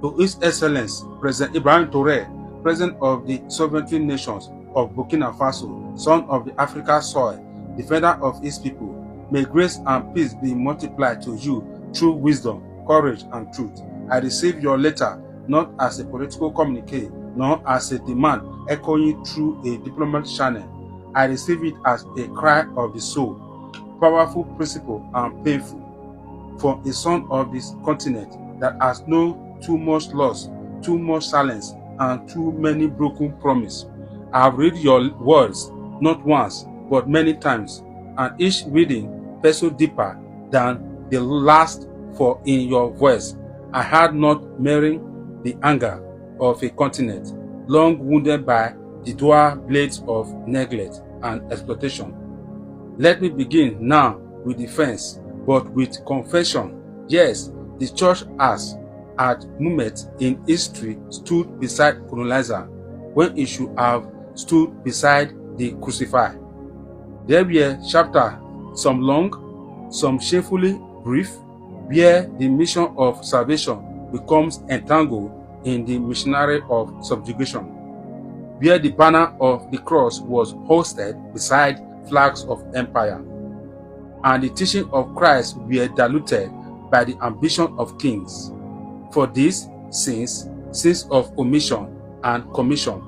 To His Excellence President Ibrahim TrAoRe, President of the Sovereign Nations of Burkina Faso, son of the African soil, defender of his people, may grace and peace be multiplied to you through wisdom, courage, and truth. I receive your letter not as a political communique, nor as a demand echoing through a diplomatic channel. I receive it as a cry of the soul, powerful, principle, and painful, from a son of this continent that has known too much loss, too much silence, and too many broken promises. I have read your words not once, but many times, and each reading fell deeper than the last, for in your voice I had not marrying the anger of a continent, long wounded by the dual blades of neglect and exploitation. Let me begin now with defense, but with confession. Yes, the church has, at moments in history, stood beside colonizer when it should have stood beside the crucified. There were chapters, some long, some shamefully brief, where the mission of salvation becomes entangled in the machinery of subjugation, where the banner of the cross was hoisted beside flags of empire, and the teaching of Christ were diluted by the ambition of kings. For these sins of omission and commission,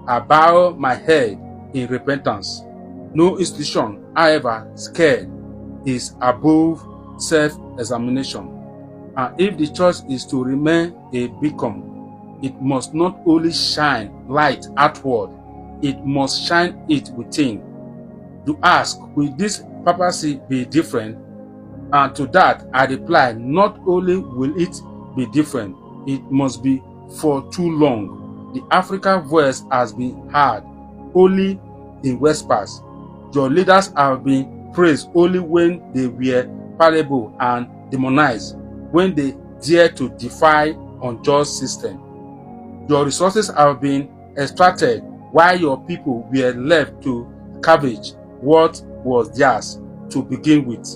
I bow my head in repentance. No institution, however scared, is above self-examination. And if the church is to remain a beacon, it must not only shine light outward, it must shine it within. To ask, will this papacy be different? And to that I reply, not only will it be different, it must be for too long. The African voice has been heard only in whispers. Your leaders have been praised only when they were palpable and demonized, when they dared to defy unjust system. Your resources have been extracted while your people were left to cabbage what was theirs to begin with.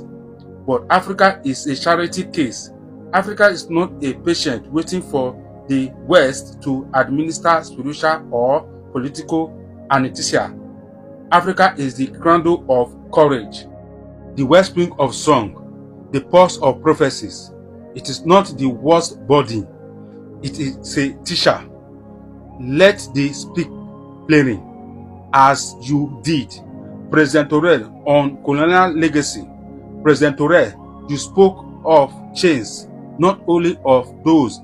But Africa is a charity case. Africa is not a patient waiting for the West to administer spiritual or political anesthesia. Africa is the cradle of courage, the wellspring of song, the pulse of prophecies. It is not the worst body, it is a teacher. Let the speak plainly, as you did. President TrAoRe on colonial legacy. President TrAoRe, you spoke of chains, not only of those